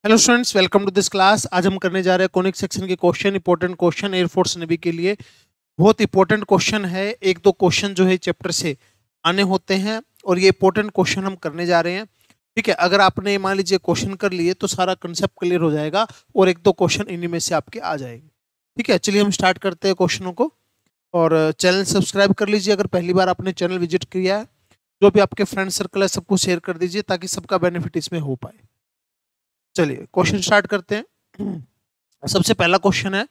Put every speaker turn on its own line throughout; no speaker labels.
Hello students, welcome to this class. आज हम करने जा रहे हैं कॉनिक सेक्शन के question. Important question air force navy के लिए बहुत इंपॉर्टेंट क्वेश्चन है। एक दो क्वेश्चन जो है चैप्टर से आने होते हैं और ये इंपॉर्टेंट क्वेश्चन हम करने जा रहे हैं। ठीक है, अगर आपने मान लीजिए क्वेश्चन कर लिए तो सारा कंसेप्ट क्लियर हो जाएगा और एक दो क्वेश्चन इन्हीं में से आपके आ जाएंगे। ठीक है, चलिए हम स्टार्ट करते हैं क्वेश्चनों को। और चैनल सब्सक्राइब कर लीजिए अगर पहली बार आपने चैनल विजिट किया है। जो भी आपके फ्रेंड सर्कल है सबको शेयर कर दीजिए ताकि सबका बेनिफिट इसमें हो पाए। चलिए क्वेश्चन स्टार्ट करते हैं। सबसे पहला क्वेश्चन है,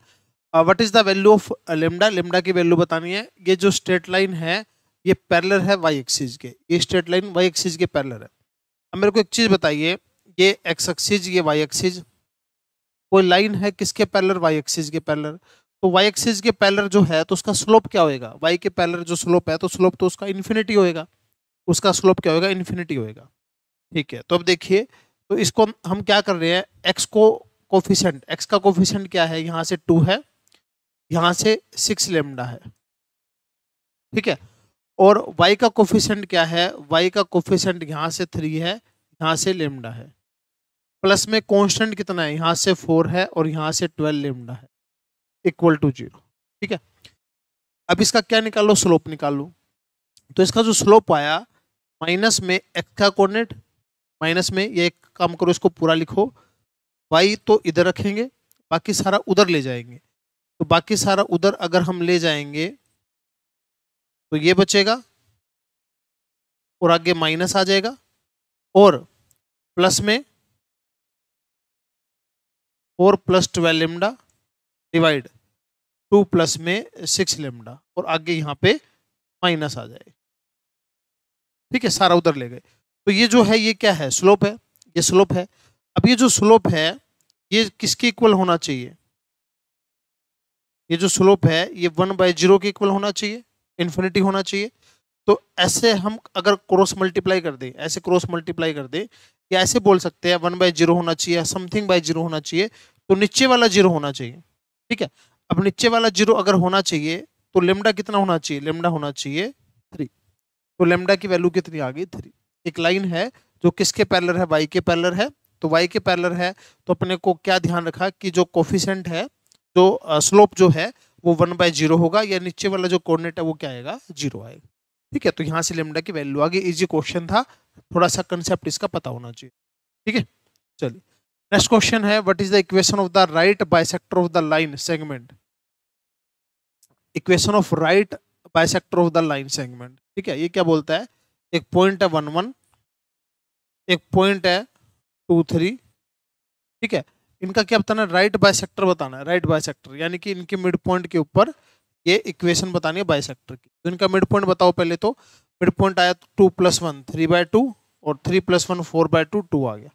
what is the value of lambda. Lambda की वैल्यू बतानी है। ये जो स्ट्रेट लाइन है ये पैरेलल है वाई एक्सिस के। ये स्ट्रेट लाइन वाई एक्सिस के पैरेलल है। अब मेरे को एक चीज बताइए, ये एक्स एक्सिस ये वाई एक्सिस, कोई लाइन है किसके पैरेलल? वाई एक्सिस के पैरेलल। तो वाई एक्सिस के पैरेलल जो है तो उसका स्लोप क्या होएगा? वाई के पैरेलल जो स्लोप है तो स्लोप तो उसका इन्फिनिटी होएगा। उसका स्लोप क्या होएगा? इन्फिनिटी होएगा। ठीक है, तो अब देखिए, तो इसको हम क्या कर रहे हैं, एक्स को कोफिशिएंट, एक्स का कोफिशिएंट क्या है? यहाँ से 2 है, यहाँ से 6 लेमडा है। ठीक है, और y का कोफिशिएंट क्या है? y का कोफिशिएंट यहाँ से 3 है, यहाँ से लेमडा है। प्लस में कांस्टेंट कितना है? यहाँ से 4 है और यहाँ से 12 लेमडा है, इक्वल टू 0। ठीक है, अब इसका क्या निकालो? स्लोप निकालो। तो इसका जो स्लोप आया, माइनस में एक्स का कोऑर्डिनेट, माइनस में ये एक काम करो, इसको पूरा लिखो। y तो इधर रखेंगे, बाकी सारा उधर ले जाएंगे। तो बाकी सारा उधर अगर हम ले जाएंगे तो ये बचेगा और आगे माइनस आ जाएगा और प्लस में 4 प्लस 12 लेमडा डिवाइड 2 प्लस में 6 लेमडा और आगे यहाँ पे माइनस आ जाएगा। ठीक है, सारा उधर ले गए। तो ये जो है ये क्या है? स्लोप है। ये स्लोप है। अब ये जो स्लोप है ये किसके इक्वल होना चाहिए? ये जो स्लोप है ये 1/0 के इक्वल होना चाहिए, इन्फिनिटी होना चाहिए। तो ऐसे हम अगर क्रॉस मल्टीप्लाई कर दें, ऐसे क्रॉस मल्टीप्लाई कर दें, या ऐसे बोल सकते हैं 1/0 होना चाहिए, समथिंग बाय 0 होना चाहिए, तो नीचे वाला 0 होना चाहिए। ठीक है, अब नीचे वाला 0 अगर होना चाहिए तो लेमडा कितना होना चाहिए? लेमडा होना चाहिए 3। तो लेमडा की वैल्यू कितनी आ गई? 3। एक लाइन है जो किसके पैरेलल है? वाई के पैरेलल है। तो वाई के पैरेलल है तो अपने को क्या ध्यान रखा कि जो कोफिशिएंट है, जो स्लोप जो है वो 1/0 होगा, या नीचे वाला जो कोऑर्डिनेट है वो क्या आएगा? 0 आएगा। ठीक है, तो यहाँ से लेमडा की वैल्यू आ गई। इजी क्वेश्चन था, थोड़ा सा कंसेप्ट इसका पता होना चाहिए। ठीक है, चलिए नेक्स्ट क्वेश्चन है, what is the equation of the right bisector of the line segment. Equation of right bisector of the line segment. ठीक है, ये क्या बोलता है? एक पॉइंट है 1 1, एक पॉइंट है 2 3। ठीक है, इनका क्या बताना है? राइट बाइसेक्टर बताना है। राइट बाइसेक्टर यानी कि इनके मिड पॉइंट के ऊपर ये इक्वेशन बतानी है बाइसेक्टर की। तो इनका मिड पॉइंट बताओ पहले। तो मिड पॉइंट आया 2 + 1 3/2 और 3 + 1 4/2 2 आ गया।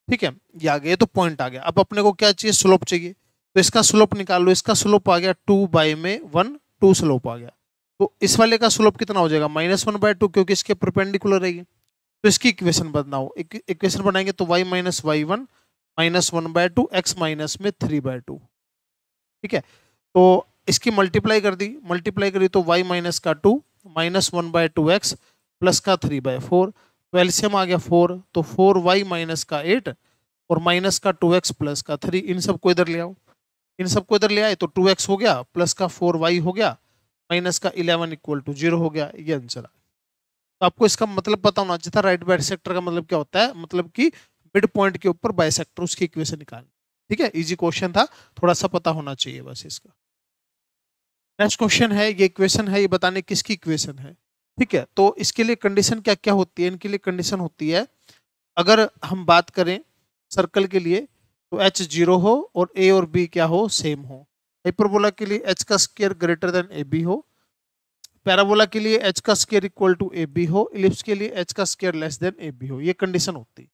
ठीक है, ये आ गया, तो पॉइंट आ गया। अब अपने को क्या चाहिए? स्लोप चाहिए। तो इसका स्लोप निकाल लो। इसका स्लोप आ गया 2/1 2 स्लोप आ गया। तो इस वाले का स्लोप कितना हो जाएगा? -1/2, क्योंकि इसके परपेंडिकुलर रहेगी। तो इसकी इक्वेशन बनाओ। इक्वेशन बनाएंगे तो y - y1 -1/2 x माइनस में 3/2। ठीक है, तो इसकी मल्टीप्लाई कर दी, मल्टीप्लाई करी तो y माइनस का 2 -1/2x प्लस का 3/4। तो एलसीएम आ गया 4, तो 4y माइनस का 8 और माइनस का 2x प्लस का 3। इन सबको इधर ले आओ, इन सबको इधर ले आए तो 2x हो गया प्लस का 4y हो गया माइनस का 11 इक्वल टू 0 हो गया। ये आंसर आ। तो आपको इसका मतलब पता होना चाहिए था। राइट बाइसेक्टर का मतलब क्या होता है? मतलब कि मिड पॉइंट के ऊपर बाइसेक्टर, उसकी इक्वेशन निकालनी। ठीक है, इजी क्वेश्चन था, थोड़ा सा पता होना चाहिए बस इसका। नेक्स्ट क्वेश्चन है, ये इक्वेशन है, ये बताने किसकी इक्वेशन है। ठीक है, तो इसके लिए कंडीशन क्या क्या होती है? इनके लिए कंडीशन होती है, अगर हम बात करें सर्कल के लिए तो h 0 हो और a और b क्या हो? सेम हो। हाइपरबोला के लिए h का square greater than A B हो। पैराबोला के लिए h का square equal to A B हो। इलिप्स के लिए h का square less than A B हो। ये कंडीशन होती है।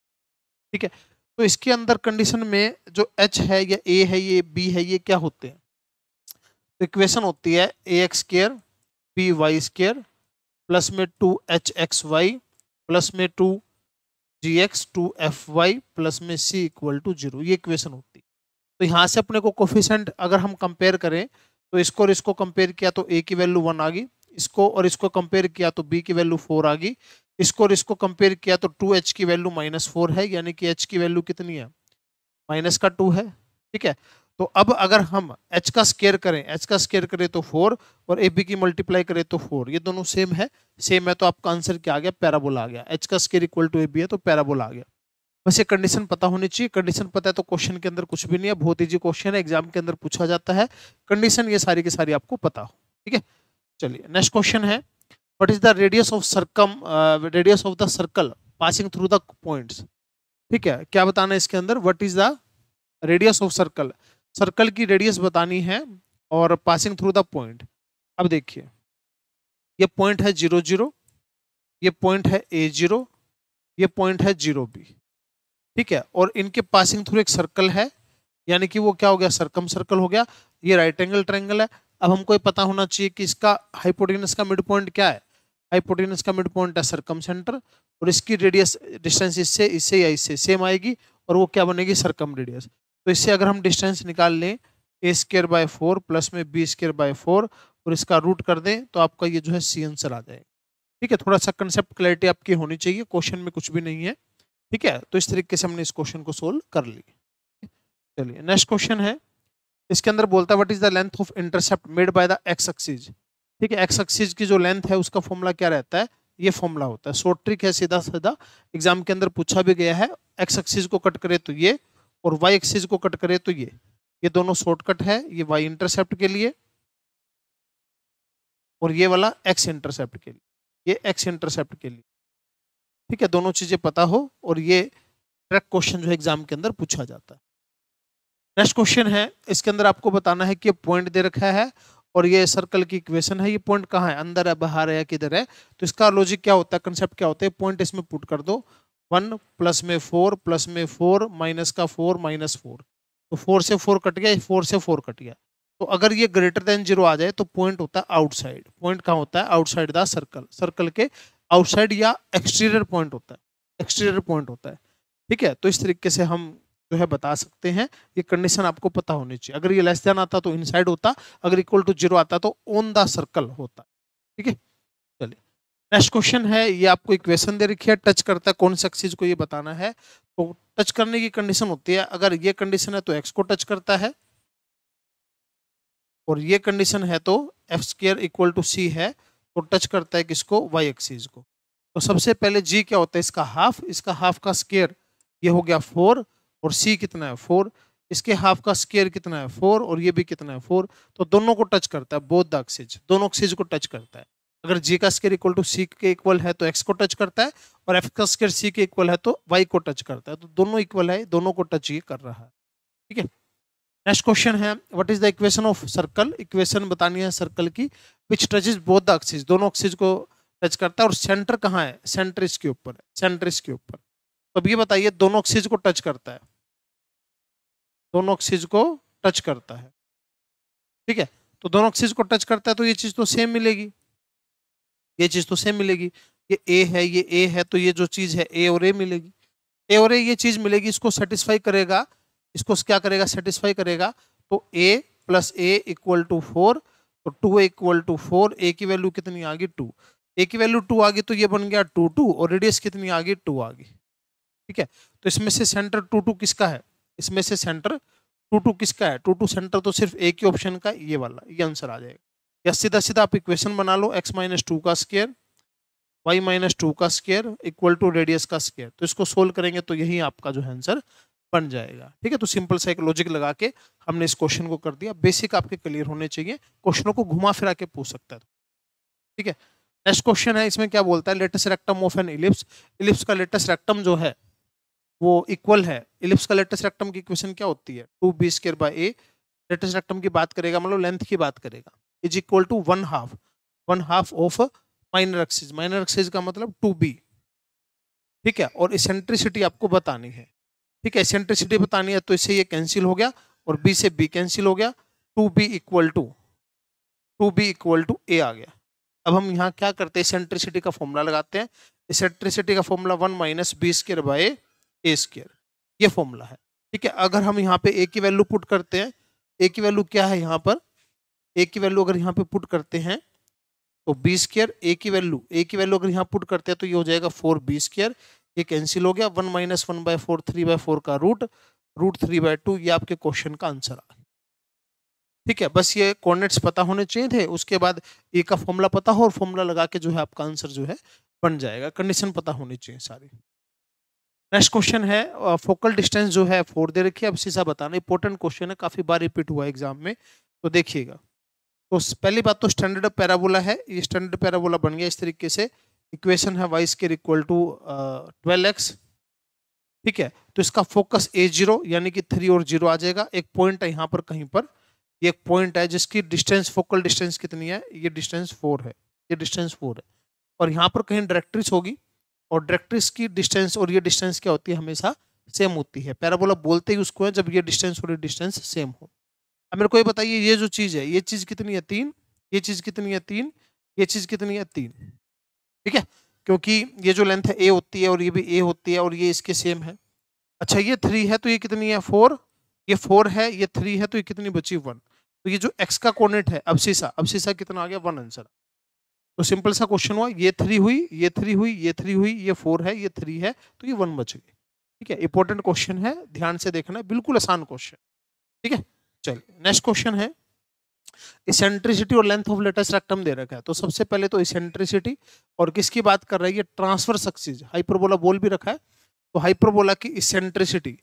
ठीक है, तो इसके अंदर कंडीशन में जो h है या a है ये b है, ये क्या होते हैं? तो इक्वेशन होती है ax² by² प्लस में 2hxy प्लस में 2gx 2fy प्लस में c इक्वल टू 0। ये इक्वेशन होती है। तो यहाँ से अपने को कोफिशिएंट अगर हम कंपेयर करें तो इसको और इसको कंपेयर किया तो a की वैल्यू 1 आ गई, इसको और इसको कंपेयर किया तो b की वैल्यू 4 आ गई, इसको और इसको कंपेयर किया तो 2h की वैल्यू -4 है, यानी कि h की वैल्यू कितनी है? माइनस का 2 है, ठीक है। तो अब अगर हम h का स्क्वायर करें, h का स्क्वायर करें तो 4 और ab की मल्टीप्लाई करें तो 4, ये दोनों सेम है, सेम है तो आपका आंसर क्या आ गया, पैराबोला आ गया। h का स्क्वायर इक्वल टू ab है तो पैराबोला आ गया। बस ये कंडीशन पता होनी चाहिए, कंडीशन पता है तो क्वेश्चन के अंदर कुछ भी नहीं है, बहुत इजी क्वेश्चन है, एग्जाम के अंदर पूछा जाता है, कंडीशन ये सारी की सारी आपको पता हो, ठीक है। चलिए नेक्स्ट क्वेश्चन है, what is the radius of the circle passing through the points, ठीक है। क्या बताना है इसके अंदर, what is the radius of circle, circle की रेडियस बतानी है और पासिंग थ्रू द पॉइंट। अब देखिए ये पॉइंट है 0 0, ये पॉइंट है A0, ये पॉइंट है 0B, ठीक है। और इनके पासिंग थ्रू एक सर्कल है, यानी कि वो क्या हो गया, सर्कम सर्कल हो गया। ये राइट एंगल ट्रायंगल है। अब हमको ये पता होना चाहिए कि इसका हाइपोटेनस का मिड पॉइंट क्या है, हाइपोटेनस का मिड पॉइंट है सर्कम सेंटर, और इसकी रेडियस डिस्टेंस इससे इससे या इससे सेम आएगी और वो क्या बनेगी, सर्कम रेडियस। तो इससे अगर हम डिस्टेंस निकाल लें a²/4 प्लस में b²/4 और इसका रूट कर दें तो आपका ये जो है सी आंसर आ जाएगा, ठीक है। थोड़ा सा कंसेप्ट क्लैरिटी आपकी होनी चाहिए, क्वेश्चन में कुछ भी नहीं है, ठीक है। तो इस तरीके से हमने इस क्वेश्चन को सोल्व कर लिया। चलिए नेक्स्ट क्वेश्चन है, इसके अंदर बोलता है what is the length of intercept made by the x axis, ठीक है। एक्स एक्सिस की जो लेंथ है उसका फॉर्मूला क्या रहता है, ये फॉर्मूला होता है, शॉर्ट ट्रिक है, सीधा सीधा एग्जाम के अंदर पूछा भी गया है। एक्स एक्सिस को कट करे तो ये, और वाई एक्सिस को कट करे तो ये दोनों शॉर्टकट है, ये वाई इंटरसेप्ट के लिए और ये वाला एक्स इंटरसेप्ट के लिए, ये एक्स इंटरसेप्ट के लिए, ठीक है। दोनों चीजें पता हो और ये ट्रैक क्वेश्चन जो है एग्जाम के अंदर पूछा जाता है। नेक्स्ट क्वेश्चन है, इसके अंदर आपको बताना है कि ये पॉइंट दे रखा है और ये सर्कल की इक्वेशन है, ये पॉइंट कहाँ है, अंदर है, बाहर है या किधर है। तो इसका लॉजिक क्या होता है, कंसेप्ट क्या होता है, पॉइंट इसमें पुट कर दो, 1 प्लस में 4 प्लस में 4 माइनस का 4 माइनस 4, तो 4 से 4 कट गया, 4 से 4 कट गया। तो अगर ये ग्रेटर देन 0 आ जाए तो पॉइंट होता है आउटसाइड, पॉइंट कहाँ होता है, आउटसाइड द सर्कल, सर्कल के आउटसाइड या एक्सटीरियर पॉइंट होता है, एक्सटीरियर पॉइंट होता है, ठीक है। तो इस तरीके से हम जो है बता सकते हैं, ये कंडीशन आपको पता होनी चाहिए। अगर ये लेस देन आता तो इनसाइड होता, अगर इक्वल टू 0 आता तो ऑन द सर्कल होता, ठीक है। चलिए नेक्स्ट क्वेश्चन है, ये आपको इक्वेशन दे रखी है, टच करता है कौन सा चीज को ये बताना है। तो टच करने की कंडीशन होती है, अगर ये कंडीशन है तो एक्स को टच करता है, और ये कंडीशन है तो f² इक्वल टू c है तो टच करता है किसको, y एक्सिस को। तो सबसे पहले g क्या होता है, इसका हाफ, इसका हाफ का स्क्वायर ये हो गया 4, और c कितना है 4, इसके हाफ का स्क्वायर कितना है 4, और ये भी कितना है 4, तो दोनों को टच करता है, बोथ द एक्सिस, दोनों एक्सिस को टच करता है। अगर g का स्क्वायर इक्वल टू c के इक्वल है तो x को टच करता है, और f का स्क्वायर c के इक्वल है तो y को टच करता है, तो दोनों इक्वल है, दोनों को टच ये कर रहा है, ठीक है। नेक्स्ट क्वेश्चन है, what is the equation of circle, equation बतानी है सर्कल की, विच टचेस बोथ द एक्सिस, दोनों एक्सिस को टच करता है, और सेंटर कहाँ है, सेंटर इसके ऊपर है, सेंटर इसके ऊपर। तो अब ये बताइए दोनों एक्सिस को टच करता है, दोनों एक्सिस को टच करता है, ठीक है। तो दोनों एक्सिस को टच करता है तो ये चीज तो सेम मिलेगी, ये चीज तो सेम मिलेगी, ये ए है, ये ए है, तो ये जो चीज है ए और ए मिलेगी, ए और ए ये चीज मिलेगी, इसको सेटिस्फाई करेगा, इसको क्या करेगा, सेटिस्फाई करेगा। तो a plus A equal to 4, तो 2a इक्वल टू 4, a की वैल्यू कितनी आ गई 2, a की वैल्यू 2 आ गई तो ये बन गया 2 2, और रेडियस कितनी आ गई 2 आ गई, ठीक है। तो इसमें से सेंटर 2 2 किसका है, इसमें से सेंटर 2 2 किसका है, 2 2 सेंटर तो सिर्फ एक ही ऑप्शन का, ये वाला, ये आंसर आ जाएगा। या सीधा सीधा आप इक्वेशन बना लो, x माइनस 2 का स्क्वायर y माइनस 2 का स्क्वायर इक्वल टू रेडियस का स्क्वायर, तो इसको सोल्व करेंगे तो यही आपका जो है आंसर बन जाएगा, ठीक है। तो सिंपल सा एक लॉजिक लगा के हमने इस क्वेश्चन को कर दिया, बेसिक आपके क्लियर होने चाहिए, क्वेश्चनों को घुमा फिरा के पूछ सकता है, ठीक है। नेक्स्ट क्वेश्चन है, इसमें क्या बोलता है, latus rectum of N ellipse, ellipse का लेटेस्ट रेक्टम जो है वो इक्वल है, इलिप्स का लेटेस्ट रेक्टम की इक्वेशन क्या होती है, 2b²/a, लेटेस्ट रेक्टम की बात करेगा, मतलब लेंथ की बात करेगा, is equal to 1/2 of minor axis, minor axis का मतलब 2b, ठीक है। और इसेंट्रिसिटी आपको बतानी है, ठीक है, एसेंट्रिसिटी बतानी है, तो इससे ये कैंसिल हो गया और b से b कैंसिल हो गया, 2b इक्वल टू a आ गया। अब हम यहाँ क्या करते हैं, एसेंट्रिसिटी का फॉर्मूला लगाते हैं, एसेंट्रिसिटी का फॉर्मूला 1 माइनस b²/a², ये फॉर्मूला है, ठीक है। अगर हम यहाँ पे a की वैल्यू पुट करते हैं, a की वैल्यू क्या है यहाँ पर, a की वैल्यू अगर यहाँ पे पुट करते हैं तो b², a की वैल्यू अगर यहाँ पुट करते हैं तो ये हो जाएगा 4b², ये कैंसिल हो गया, 1 माइनस 1/4 3/4 का रूट, √3/2 ये आपके क्वेश्चन का आंसर आ गया। ठीक है, बस ये कोऑर्डिनेट्स पता होने चाहिए थे, उसके बाद ए का फॉर्मूला पता हो और फॉर्मूला लगा के जो है आपका आंसर जो है बन जाएगा। कंडीशन पता होनी चाहिए सारी। नेक्स्ट क्वेश्चन है, फोकल डिस्टेंस जो है 4 दे रखी है। अब सीधा बताना, इंपॉर्टेंट क्वेश्चन है, काफी बार रिपीट हुआ है एग्जाम में, तो देखिएगा। तो पहली बात तो स्टैंडर्ड पैराबोला है, ये स्टैंडर्ड पैराबोला बन गया इस तरीके से। इक्वेशन है y² इक्वल टू 12x। ठीक है, तो इसका फोकस A0 यानी कि 3 और 0 आ जाएगा। एक पॉइंट है यहाँ पर कहीं पर, ये एक पॉइंट है जिसकी डिस्टेंस, फोकल डिस्टेंस कितनी है, ये डिस्टेंस 4 है, ये डिस्टेंस 4 है। और यहाँ पर कहीं डायरेक्ट्रिक्स होगी, और डायरेक्ट्रिक्स की डिस्टेंस और ये डिस्टेंस क्या होती है, हमेशा सेम होती है। पैराबोला बोलते ही उसको है जब ये डिस्टेंस और ये डिस्टेंस सेम हो। अब मेरे को ये बताइए, ये जो चीज है, ये चीज कितनी है 3, ये चीज कितनी है 3, ये चीज कितनी है 3। ठीक है, क्योंकि ये जो लेंथ है ए होती है और ये भी ए होती है और ये इसके सेम है। अच्छा, ये 3 है तो ये कितनी है 4, ये 4 है, ये 3 है, तो ये कितनी बची 1। तो ये जो x का कोऑर्डिनेट है अब कितना आ गया 1 आंसर। तो सिंपल सा क्वेश्चन हुआ, ये 3 हुई, ये 3 हुई, ये 3 हुई, ये 4 है, ये 3 है, तो ये 1 बच गई। ठीक है, इंपॉर्टेंट क्वेश्चन है, ध्यान से देखना है, बिल्कुल आसान क्वेश्चन। ठीक है, चलिए नेक्स्ट क्वेश्चन है, इसेंट्रिसिटी और लेंथ ऑफ लेटेस्ट रेक्टम दे रखा है। तो सबसे पहले तो इसेंट्रिसिटी, और किसकी बात कर रही है, ट्रांसवर्स एक्सिस, हाइपरबोला बोल भी रखा है। तो हाइपरबोला की इसेंट्रिसिटी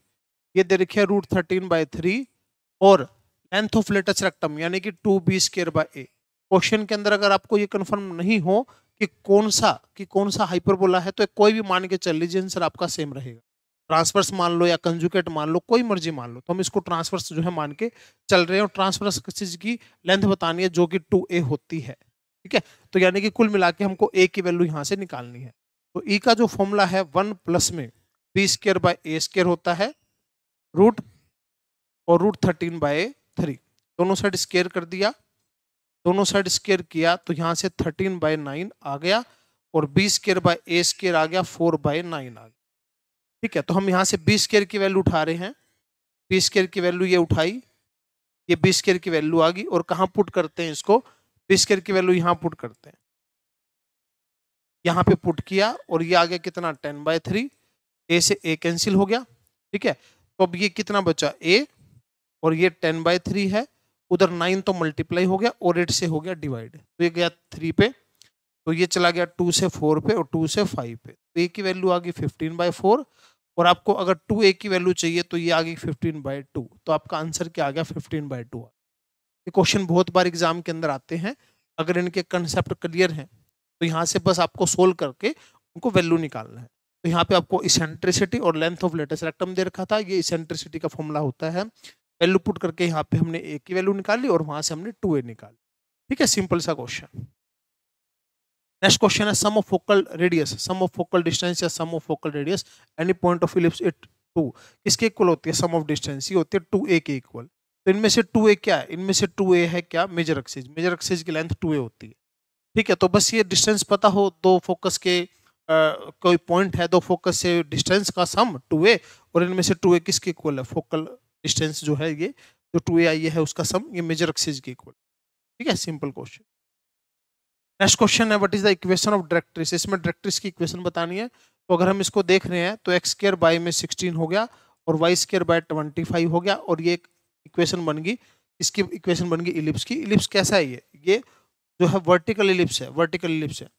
ये दे रखी है √13/3, और लेंथ ऑफ लेटेस्ट रेक्टम यानी कि 2b²/a। क्वेश्चन के अंदर अगर आपको ये कंफर्म नहीं हो कि कौन सा हाइपरबोला है, तो कोई भी मान के चल लीजिए, आंसर आपका सेम रहेगा। ट्रांसवर्स मान लो या कंजुगेट मान लो, कोई मर्जी मान लो, तो हम इसको ट्रांसवर्स जो है मान के चल रहे हैं। और ट्रांसवर्स एक्सिस की लेंथ बतानी है जो कि 2a होती है। ठीक है, तो यानी कि कुल मिला के हमको a की वैल्यू यहाँ से निकालनी है। तो e का जो फॉर्मूला है 1 प्लस में b²/a² होता है, रूट और √13/3, दोनों साइड स्क्वायर कर दिया, दोनों साइड स्क्वायर किया तो यहाँ से 13/9 आ गया, और b²/a² आ गया 4/9 आ गया। ठीक है, तो हम यहाँ से b² की वैल्यू उठा रहे हैं, b² की वैल्यू ये उठाई, ये b² की वैल्यू आ गई, और कहाँ पुट करते हैं इसको, b² की वैल्यू यहाँ पुट करते हैं, यहाँ पे पुट किया, और ये आ गया कितना 10/3, a से a कैंसिल हो गया। ठीक है, तो अब ये कितना बचा a, और ये 10/3 है, उधर 9 तो मल्टीप्लाई हो गया और 8 से हो गया डिवाइड, तो ये गया 3 पे, तो ये चला गया 2 से 4 पे और 2 से 5 पे, तो a की वैल्यू आ गई 15/4, और आपको अगर 2a की वैल्यू चाहिए तो ये आ गई 15/2, तो आपका आंसर क्या आ गया 15/2। ये क्वेश्चन बहुत बार एग्जाम के अंदर आते हैं, अगर इनके कंसेप्ट क्लियर हैं तो यहाँ से बस आपको सोल्व करके उनको वैल्यू निकालना है। तो यहाँ पे आपको इसेंट्रिसिटी और लेंथ ऑफ लेटेस्ट रेक्टम दे रखा था, ये इसेंट्रिसिटी का फॉर्मूला होता है, वैल्यू पुट करके यहाँ पे हमने a की वैल्यू निकाली और वहां से हमने 2a निकाली। ठीक है, सिंपल सा क्वेश्चन। नेक्स्ट क्वेश्चन है sum of focal radius, sum of focal distance या sum of focal radius any point of ellipse it 2, किसके इक्वल होती है, सम ऑफ डिस्टेंस, ये होती है 2a के इक्वल। तो इनमें से 2a क्या है, इनमें से 2a है क्या, मेजर एक्सिस, मेजर एक्सिस की लेंथ 2a होती है। ठीक है, तो बस ये डिस्टेंस पता हो, दो फोकस के कोई पॉइंट है, दो फोकस से डिस्टेंस का सम 2a, और इनमें से 2a किसके इक्वल है, फोकल डिस्टेंस जो है, ये जो 2a आई है उसका सम, ये मेजर एक्सिस के इक्वल। ठीक है, सिंपल क्वेश्चन। नेक्स्ट क्वेश्चन है what is the equation of directrix, इसमें डायरेक्ट्रिक्स की इक्वेशन बतानी है। तो अगर हम इसको देख रहे हैं तो x² में 16 हो गया और y² 25 हो गया, और ये एक इक्वेशन बन गई, इसकी इक्वेशन बन गई इलिप्स की। इलिप्स कैसा है, ये जो है वर्टिकल इलिप्स है, वर्टिकल इलिप्स है।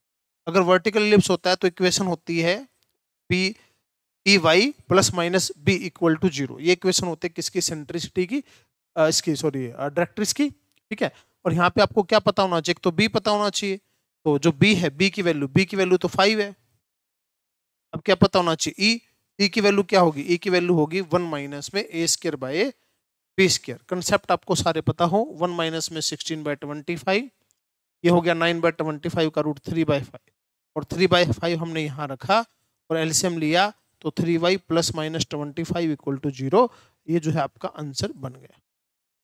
अगर वर्टिकल इलिप्स होता है तो इक्वेशन होती है p y plus minus b equal to 0। ये इक्वेशन होती है किसकी, सेंट्रिसिटी की, इसकी सॉरी डायरेक्ट्रिक्स की। ठीक है, और यहाँ पे आपको क्या पता होना चाहिए, तो b पता होना चाहिए, तो जो b है, b की वैल्यू तो 5 है। अब क्या पता होना चाहिए, e की वैल्यू क्या होगी, e की वैल्यू होगी 1 माइनस में a² b²। कंसेप्ट आपको सारे पता हो, 1 माइनस में 16/25, ये हो गया 9/25 का √3/5, और 3/5 हमने यहाँ रखा और एलसीएम लिया, तो 3y plus minus 25 equal to 0, ये जो है आपका आंसर बन गया।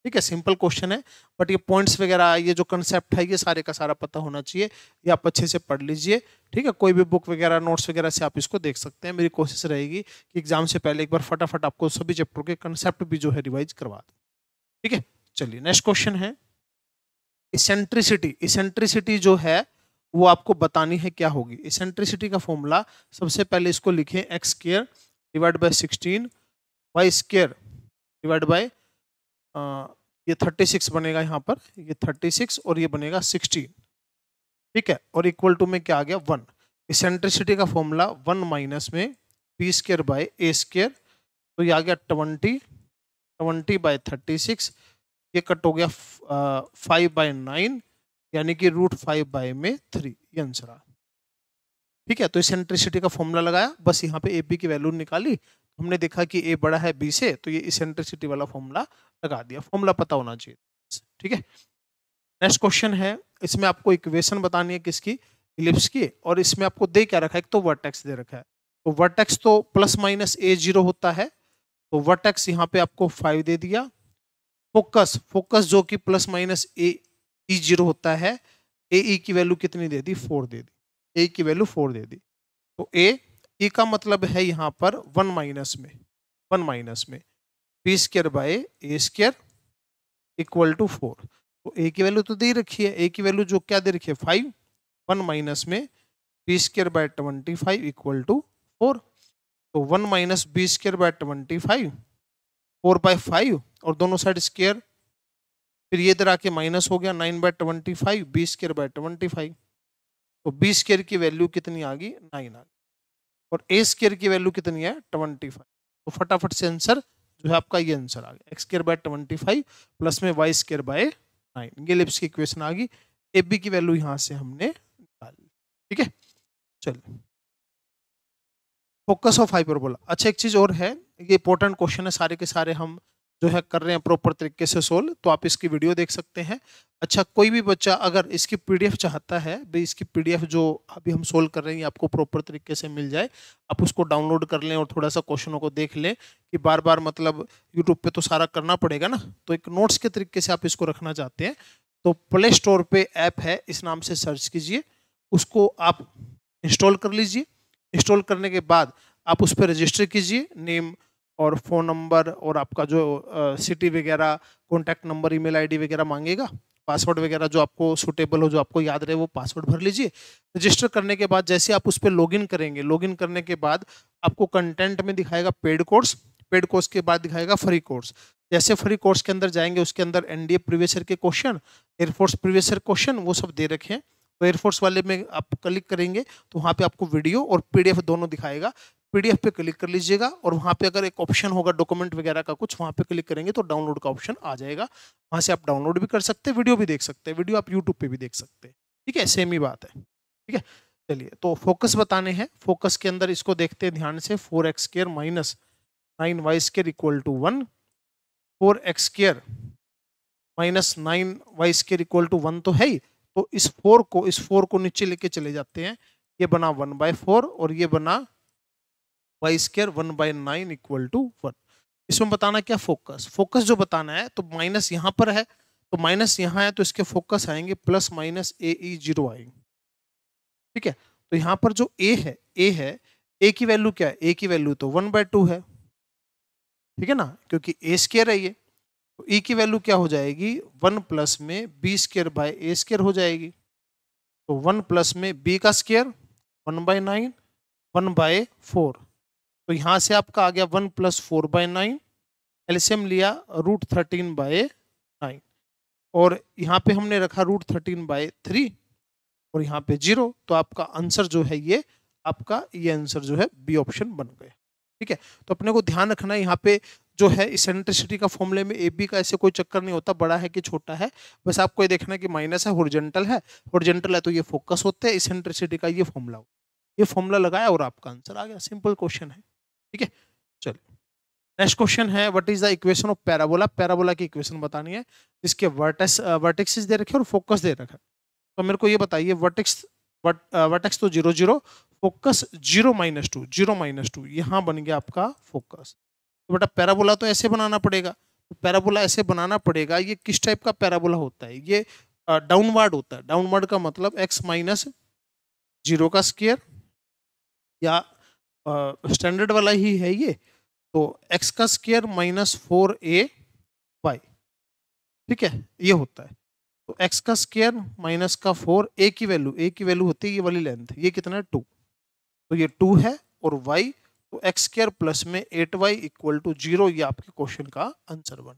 ठीक है, सिंपल क्वेश्चन है, बट ये पॉइंट्स वगैरह, ये जो कंसेप्ट है, ये सारे का सारा पता होना चाहिए, ये आप अच्छे से पढ़ लीजिए। ठीक है, कोई भी बुक वगैरह, नोट्स वगैरह से आप इसको देख सकते हैं। मेरी कोशिश रहेगी कि एग्जाम से पहले एक बार फटाफट आपको सभी चैप्टर के कंसेप्ट भी जो है रिवाइज करवा दूं। ठीक है, चलिए नेक्स्ट क्वेश्चन है इसेंट्रिसिटी। इसेंट्रिसिटी जो है वो आपको बतानी है क्या होगी। इसेंट्रिसिटी का फॉर्मूला सबसे पहले इसको लिखें, x² divide by 16 y² divide by ये 36 बनेगा यहाँ पर, ये 36 और ये बनेगा 16, ठीक है, और इक्वल टू में क्या आ गया 1। इसेंट्रिसिटी का फॉर्मूला 1 माइनस में B square by A square, तो ये आ गया 20 बाय 36, ये कट हो गया 5/9 यानी कि √5/3, ये आंसर आ। ठीक है, तो इसेंट्रिसिटी का फॉर्मूला लगाया, बस यहाँ पे ए बी की वैल्यू निकाली, हमने देखा कि ए बड़ा है बी से, तो ये इसेंट्रिसिटी वाला फॉर्मूला लगा दिया। फॉर्मूला पता होना चाहिए। ठीक है, नेक्स्ट क्वेश्चन है, इसमें आपको इक्वेशन बतानी है किसकी, इलिप्स की, और इसमें आपको दे क्या रखा है, एक तो वर्टेक्स दे रखा है, तो वर्टेक्स तो +-a0 होता है, तो वर्टेक्स यहाँ पे आपको 5 दे दिया। फोकस जो कि +-a0 होता है, ए की वैल्यू कितनी दे दी, 4 दे दी, ए की वैल्यू 4 दे दी, तो ए का मतलब है यहाँ पर 1 माइनस में B square by A square equal to 4, तो ए की वैल्यू तो दे रखी है, ए की वैल्यू जो क्या दे रखी है 5, 1 माइनस में B square by 25 equal to 4, तो 1 माइनस बी स्क्वायर बाय 25, 4/5 और दोनों साइड स्क्वायर, फिर ये इधर आके माइनस हो गया 9/25 बी स्क्वायर बाय 25, तो बी स्क्वायर की वैल्यू कितनी आ गई 9 आ गई, और ए स्क्वायर की वैल्यू कितनी है 25, तो फटाफट से आंसर जो है आपका ये आंसर आ गया, एक्स स्क्वायर बाय 25 प्लस में वाई स्क्वायर बाय 9, ये इलिप्स की इक्वेशन आ गई। ए बी की वैल्यू यहाँ से हमने निकाली। ठीक है, चलिए फोकस ऑफ हाइपरबोला। अच्छा एक चीज और है, ये इंपॉर्टेंट क्वेश्चन है, सारे के सारे हम जो है कर रहे हैं प्रॉपर तरीके से सोल्व, तो आप इसकी वीडियो देख सकते हैं। अच्छा कोई भी बच्चा अगर इसकी पीडीएफ चाहता है, भाई इसकी पीडीएफ जो अभी हम सोल्व कर रहे हैं आपको प्रॉपर तरीके से मिल जाए, आप उसको डाउनलोड कर लें और थोड़ा सा क्वेश्चनों को देख लें, कि बार बार मतलब यूट्यूब पे तो सारा करना पड़ेगा ना, तो एक नोट्स के तरीके से आप इसको रखना चाहते हैं, तो प्ले स्टोर पे ऐप है, इस नाम से सर्च कीजिए, उसको आप इंस्टॉल कर लीजिए। इंस्टॉल करने के बाद आप उस पर रजिस्टर कीजिए, नेम और फ़ोन नंबर और आपका जो सिटी वगैरह, कॉन्टैक्ट नंबर, ईमेल आईडी वगैरह मांगेगा, पासवर्ड वगैरह जो आपको सूटेबल हो, जो आपको याद रहे, वो पासवर्ड भर लीजिए। रजिस्टर करने के बाद जैसे आप उस पर लॉगिन करेंगे, लॉगिन करने के बाद आपको कंटेंट में दिखाएगा पेड कोर्स के बाद दिखाएगा फ्री कोर्स। जैसे फ्री कोर्स के अंदर जाएंगे, उसके अंदर एनडीए प्रीवियस ईयर के question, air force previous year question, वो सब दे रखे हैं, तो एयरफोर्स वाले में आप क्लिक करेंगे तो वहाँ पे आपको वीडियो और पीडीएफ दोनों दिखाएगा, पीडीएफ पे क्लिक कर लीजिएगा, और वहाँ पे अगर एक ऑप्शन होगा डॉक्यूमेंट वगैरह का कुछ, वहाँ पे क्लिक करेंगे तो डाउनलोड का ऑप्शन आ जाएगा, वहाँ से आप डाउनलोड भी कर सकते हैं, वीडियो भी देख सकते हैं, वीडियो आप यूट्यूब पे भी देख सकते हैं। ठीक है, सेम ही बात है। ठीक है, चलिए तो फोकस बताने हैं, फोकस के अंदर इसको देखते हैं ध्यान से, 4x² minus 9y² equal to 1, 4x² minus 9y² equal to 1 तो है ही, तो इस 4 को नीचे लेके चले जाते हैं, ये बना 1/4 और ये बना y² 1/9 इक्वल टू 1। इसमें बताना क्या, फोकस जो बताना है, तो माइनस यहाँ पर है, तो माइनस यहाँ है, तो इसके फोकस आएंगे +-AE0 आएंगे। ठीक है, तो यहाँ पर जो ए है, ए की वैल्यू क्या है, ए की वैल्यू तो 1/2 है, ठीक है ना, क्योंकि ए स्क्वायर है ये, तो ई की वैल्यू क्या हो जाएगी, 1 प्लस में B square by A square हो जाएगी, तो 1 प्लस में बी का स्क्वायर 1/9, 1/4, तो यहाँ से आपका आ गया 1 + 4/9, एलसीएम लिया √13/9, और यहाँ पे हमने रखा √13/3 और यहाँ पे 0, तो आपका आंसर जो है ये आंसर जो है बी ऑप्शन बन गया। ठीक है, तो अपने को ध्यान रखना है यहाँ पे जो है इसेंट्रिसिटी का फॉर्मूले में ए बी का ऐसे कोई चक्कर नहीं होता, बड़ा है कि छोटा है, बस आपको ये देखना है कि माइनस है, हॉरिजॉन्टल है तो ये फोकस होते हैं, इसेंट्रिसिटी का ये फॉर्मूला लगाया और आपका आंसर आ गया, सिंपल क्वेश्चन है। ठीक है, चलिए नेक्स्ट क्वेश्चन है, what is the equation of parabola. Parabola की इक्वेशन बतानी है, इसके वर्टेक्सेस दे रखे और फोकस दे रखा है, तो मेरे को ये बताइए वर्टेक्स तो 0 0, फोकस 0-2 यहाँ बन गया आपका फोकस, तो बेटा पैराबोला तो ऐसे बनाना पड़ेगा, तो पैराबोला ऐसे बनाना पड़ेगा, ये किस टाइप का पैराबोला होता है, ये डाउनवर्ड होता है, डाउनवर्ड का मतलब x-0 का स्क्वायर, या स्टैंडर्ड वाला ही है ये, तो x का स्क्वायर -4ay, ठीक है, ये होता है, तो x का स्क्वायर माइनस का 4, a की वैल्यू होती है ये वाली लेंथ, ये कितना है 2, तो ये 2 है, और y, तो एक्स स्क्वायर प्लस में 8y इक्वल टू 0, ये आपके क्वेश्चन का आंसर बन।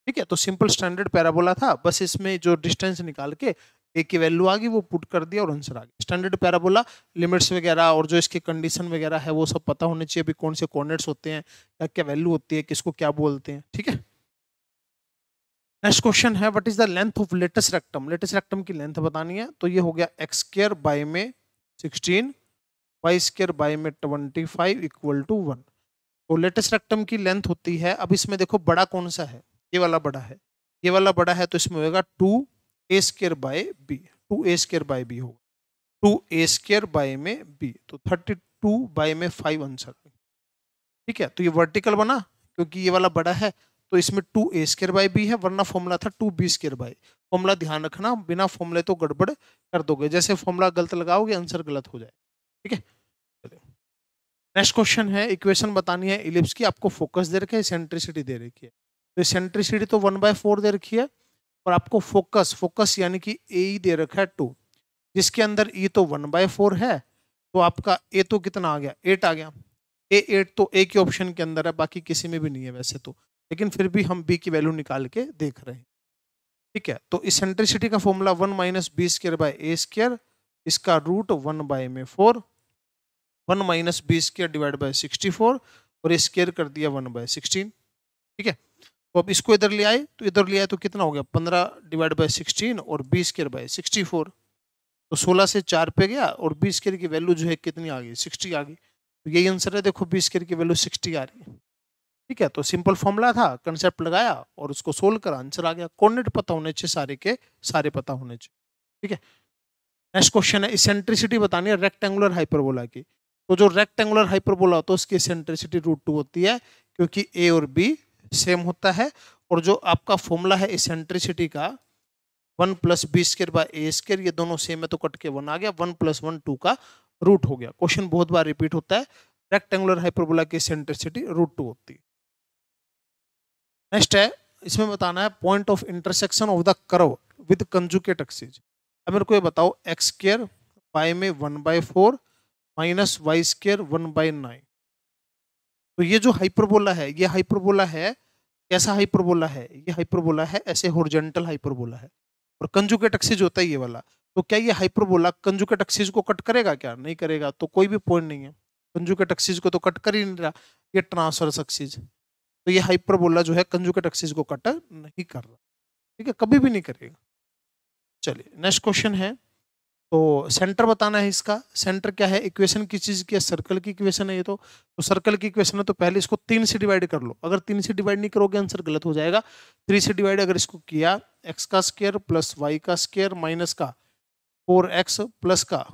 ठीक है, तो सिंपल स्टैंडर्ड पैराबोला था, बस इसमें जो डिस्टेंस निकाल के ए की वैल्यू आ गई वो पुट कर दिया और आंसर आ गया। स्टैंडर्ड पैराबोला लिमिट्स वगैरह और जो इसकी कंडीशन वगैरह है वो सब पता होने चाहिए, अभी कौन से कोऑर्डिनेट्स होते हैं, क्या क्या वैल्यू होती है, किसको क्या बोलते हैं। ठीक है, नेक्स्ट क्वेश्चन है what is the length of latus rectum. Latus rectum की लेंथ बतानी है, तो ये हो गया एक्स स्क्वायर बाय में 16 वाई स्क्वायर बाय में 25 इक्वल टू 1। तो लेटेस्ट रेक्टम की लेंथ होती है, अब इसमें देखो बड़ा कौन सा है, ये वाला बड़ा है, ये वाला बड़ा है, तो इसमें होगा 2a square by B, 2a square by B होगा, 2a स्क्वायर बाय में b, तो 32 बाय में 5 आंसर। ठीक है, तो ये वर्टिकल बना क्योंकि ये वाला बड़ा है, तो इसमें 2a स्क्वायर बाय बी है, वरना फॉर्मूला था 2b स्क्वायर बाय। फॉर्मूला ध्यान रखना, बिना फॉर्मूले तो गड़बड़ कर दोगे, जैसे फॉर्मूला गलत लगाओगे आंसर गलत हो जाए। ठीक है, नेक्स्ट क्वेश्चन है, इक्वेशन बतानी है इलिप्स की, आपको फोकस दे रखा है, सेंट्रिसिटी दे रखी है, तो सेंट्रिसिटी तो 1/4 दे रखी है, और आपको फोकस यानी कि ए दे रखा है 2, जिसके अंदर ई तो 1/4 है, तो आपका ए तो कितना आ गया, 8 आ गया। ए 8 तो ए के ऑप्शन के अंदर है, बाकी किसी में भी नहीं है वैसे तो, लेकिन फिर भी हम बी की वैल्यू निकाल के देख रहे हैं। ठीक है, तो इसेंट्रिसिटी का formula 1 minus B square by A square, इसका root 1/4, 1 minus B square divide by 64, और स्क्वायर कर दिया 1/16। ठीक है, तो अब इसको इधर ले आए, तो इधर ले आए तो कितना हो गया 15 डिवाइड बाय 16 और बी स्क्वायर बाय 64, तो 16 से 4 पे गया, और बी स्क्वायर की वैल्यू जो है कितनी आ गई, 60 आ गई, तो यही आंसर है। देखो बी स्क्वायर की वैल्यू 60 आ रही है। ठीक है, तो सिंपल फॉर्मूला था, कंसेप्ट लगाया और उसको सोल्व करा, आंसर आ गया। कोऑर्डिनेट पता होने चाहिए, सारे के सारे पता होने चाहिए। ठीक है, नेक्स्ट क्वेश्चन है, इसेंट्रिसिटी बतानी है रेक्टेंगुलर हाइपरबोला की। तो जो रेक्टेंगुलर हाइपरबोला होता है उसकी इसेंट्रिसिटी √2 होती है, क्योंकि ए और बी सेम होता है, और जो आपका फॉर्मूला है इसेंट्रिसिटी का 1 plus B square by A square, ये दोनों सेम है तो कट के 1 आ गया, 1 + 1 2 का रूट हो गया। क्वेश्चन बहुत बार रिपीट होता है, रेक्टेंगुलर हाइपरबोला की इसेंट्रिसिटी √2 होती है। नेक्स्ट है, इसमें बताना है point of intersection of the curve with conjugate axis. अब मेरे को ये बताओ एक्स स्क्वायर बाय में 1/4 माइनस वाई स्क्वायर 1/9। तो ये जो हाइपरबोला है, ये हाइपरबोला है, कैसा हाइपरबोला है, ये हाइपरबोला है ऐसे हॉरिजॉन्टल हाइपरबोला है, और कंजुगेट एक्सिस होता है ये वाला। तो क्या ये हाइपरबोला कंजुगेट एक्सिस को कट करेगा, क्या नहीं करेगा, तो कोई भी पॉइंट नहीं है, कंजुगेट एक्सिस को तो कट कर ही नहीं रहा, ये ट्रांसवर्स एक्सिस, तो ये हाइपरबोला जो है कंजुगेट एक्सिस को कट नहीं कर रहा। ठीक है, कभी भी नहीं करेगा। चलिए नेक्स्ट क्वेश्चन है, तो सेंटर बताना है इसका। सेंटर क्या है, इक्वेशन किस चीज की है, सर्कल की इक्वेशन है ये तो सर्कल की इक्वेशन है, तो पहले इसको 3 से डिवाइड कर लो। अगर 3 से डिवाइड नहीं करोगे आंसर गलत हो जाएगा। 3 से डिवाइड अगर इसको किया, एक्स का स्क्वायर प्लस वाई का स्क्वायर माइनस का 4x प्लस का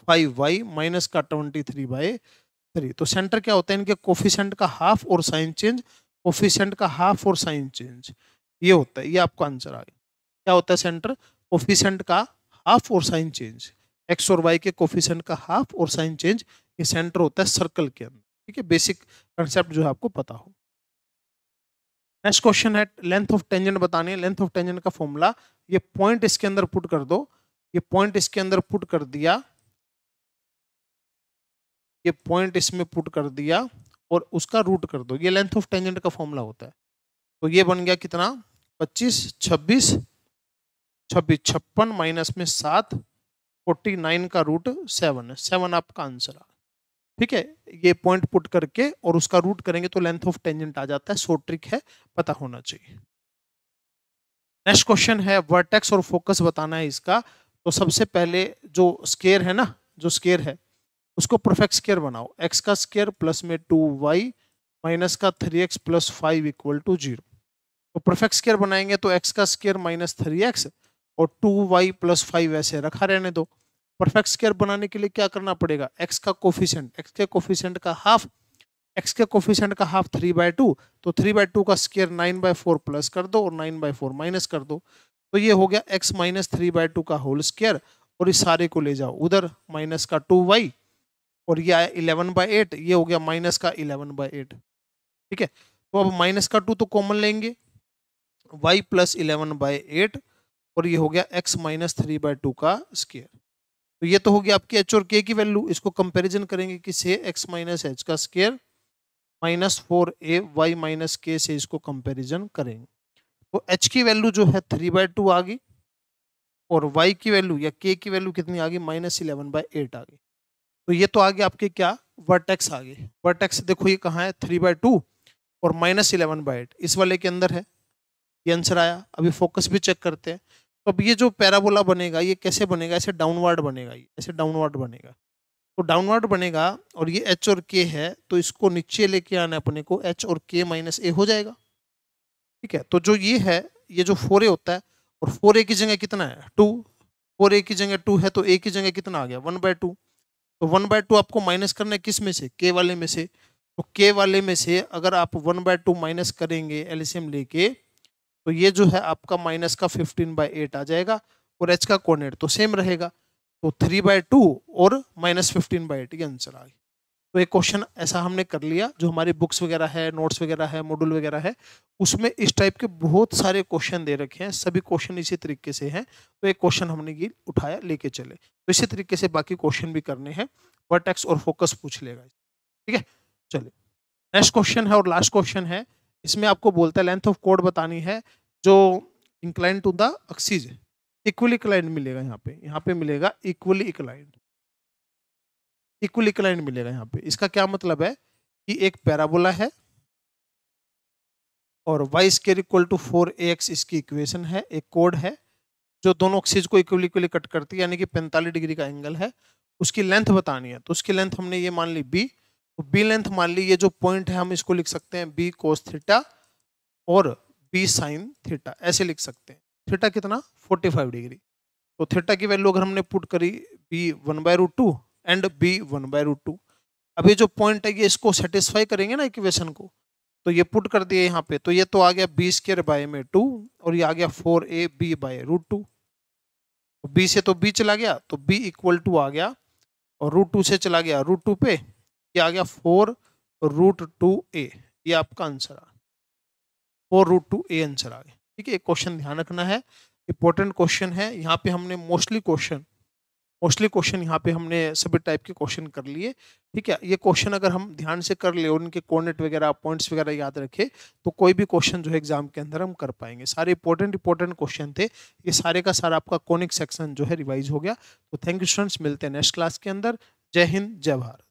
5y माइनस का 23/3। तो सेंटर क्या होता है, इनके कोफिशिएंट का हाफ और साइन चेंज, कोफिशिएंट का हाफ और साइन चेंज, ये होता है, ये आपका आंसर आ गया। क्या होता है सेंटर, कोफिशिएंट का हाफ और साइन चेंज, एक्स और वाई के कोफिशिएंट का हाफ और साइन चेंज, ये सेंटर होता है सर्कल के अंदर। ठीक है, बेसिक कंसेप्ट जो है आपको पता हो। नेक्स्ट क्वेश्चन है, लेंथ ऑफ टेंजेंट बतानी है। लेंथ ऑफ टेंजेंट का फॉर्मूला, ये पॉइंट इसके अंदर पुट कर दो, ये पॉइंट इसके अंदर पुट कर दिया, ये पॉइंट इसमें पुट कर दिया और उसका रूट कर दो, ये लेंथ ऑफ टेंजेंट का फॉर्मूला होता है। तो ये बन गया कितना, 25 26 26 56 माइनस में 7 49 का रूट 7 है, 7 आपका आंसर आ। ठीक है, ये पॉइंट पुट करके और उसका रूट करेंगे तो लेंथ ऑफ टेंजेंट आ जाता है। शॉर्ट ट्रिक है, पता होना चाहिए। नेक्स्ट क्वेश्चन है, वर्टेक्स और फोकस बताना है इसका। तो सबसे पहले जो स्केयर है ना, जो स्केयर है उसको परफेक्ट स्केयर बनाओ। एक्स का स्केयर प्लस में 2y माइनस का 3x प्लस 5 इक्वल टू 0। तो परफेक्ट स्केयर बनाएंगे तो x का स्केयर माइनस 3x और 2y प्लस 5 ऐसे रखा रहने दो। परफेक्ट स्केयर बनाने के लिए क्या करना पड़ेगा, x का कोफिशिएंट, x के कोफिशिएंट का हाफ, x के कोफिशिएंट का हाफ 3/2, तो 3/2 का स्केयर 9/4 प्लस कर दो और 9/4 माइनस कर दो। तो ये हो गया x माइनस 3/2 का होल स्केयर, और इस सारे को ले जाओ उधर, माइनस का 2y, और ये आया 11/8, ये हो गया माइनस का 11/8। ठीक है, तो अब माइनस का 2 तो कॉमन लेंगे, y प्लस 11/8, और ये हो गया x माइनस 3/2 का स्क्वायर। तो ये तो होगी आपकी एच और के की वैल्यू। इसको कंपैरिजन करेंगे किससे, एक्स माइनस एच का square minus 4a Y minus K से इसको कंपैरिजन करेंगे। तो एच की वैल्यू जो है 3/2 आ गई और y की वैल्यू या k की वैल्यू कितनी आ गई, -11/8 आ गई। तो ये तो आ गया आपके क्या, वर्टेक्स आ गए। वर्टेक्स देखो ये कहाँ है, 3/2 और -11/8 इस वाले के अंदर है, ये आंसर आया। अभी फोकस भी चेक करते हैं। तो अब ये जो पैराबोला बनेगा ये कैसे बनेगा, ऐसे डाउनवर्ड बनेगा, ये ऐसे डाउनवर्ड बनेगा। तो डाउनवर्ड बनेगा और ये एच और के है, तो इसको नीचे लेके आना है अपने को, एच और के माइनस ए हो जाएगा। ठीक है, तो जो ये है, ये जो 4a होता है, और 4a की जगह कितना है 2, 4a की जगह 2 है, तो a की जगह कितना आ गया 1/2। तो 1/2 आपको माइनस करना है किस में से, के वाले में से। तो के वाले में से अगर आप 1/2 माइनस करेंगे एलसीएम लेके, तो ये जो है आपका माइनस का 15/8 आ जाएगा और एच का कोऑर्डिनेट तो सेम रहेगा। तो 3/2 और -15/8 ये आंसर आ गया। तो एक क्वेश्चन ऐसा हमने कर लिया, जो हमारी बुक्स वगैरह है, नोट्स वगैरह है, मॉड्यूल वगैरह है, उसमें इस टाइप के बहुत सारे क्वेश्चन दे रखे हैं, सभी क्वेश्चन इसी तरीके से हैं। तो एक क्वेश्चन हमने ये उठाया लेके चले, तो इसी तरीके से बाकी क्वेश्चन भी करने हैं। वर्टेक्स और फोकस पूछ लेगा, ठीक है। चलिए नेक्स्ट क्वेश्चन है और लास्ट क्वेश्चन है। इसमें आपको बोलता है लेंथ ऑफ कोड बतानी है जो incline to the axis, equally inclined मिलेगा यहाँ पे मिलेगा इक्वली इंक्लाइंड, इक्वली इंक्लाइंड मिलेगा यहाँ पे। इसका क्या मतलब है कि एक पैराबोला है और y square equal to 4ax इसकी इक्वेशन है, एक कोड है जो दोनों एक्सिस को इक्वली इक्वली कट करती है, यानी कि 45 डिग्री का एंगल है। उसकी लेंथ बतानी है, तो उसकी लेंथ हमने ये मान ली b, तो b लेंथ मान ली, ये जो पॉइंट है हम इसको लिख सकते हैं b cos थीटा और b sin थीटा, ऐसे लिख सकते हैं। थीटा कितना 45 डिग्री, तो थीटा की वैल्यू अगर हमने पुट करी b 1/√2 एंड b 1/√2। अब ये जो पॉइंट है ये इसको सेटिस्फाई करेंगे ना इक्वेशन को, तो ये पुट कर दिए यहाँ पे, तो ये तो आ गया b²/2 और ये आ गया 4ab/√2। b से तो b चला गया, तो b इक्वल टू आ गया और √2 से चला गया √2 पे, ये आ गया 4√2a, ये आपका आंसर आ 4√2a आंसर आ गया। ठीक है, एक क्वेश्चन ध्यान रखना है, इंपॉर्टेंट क्वेश्चन है। यहाँ पे हमने मोस्टली क्वेश्चन यहाँ पे हमने सभी टाइप के क्वेश्चन कर लिए। ठीक है, ये क्वेश्चन अगर हम ध्यान से कर ले और उनके कोऑर्डिनेट वगैरह पॉइंट्स वगैरह याद रखे, तो कोई भी क्वेश्चन जो है एग्जाम के अंदर हम कर पाएंगे। सारे इंपॉर्टेंट क्वेश्चन थे, ये सारे का सारा आपका कोनिक सेक्शन जो है रिवाइज हो गया। तो थैंक यू स्टूडेंट्स, मिलते हैं नेक्स्ट क्लास के अंदर। जय हिंद, जय भारत।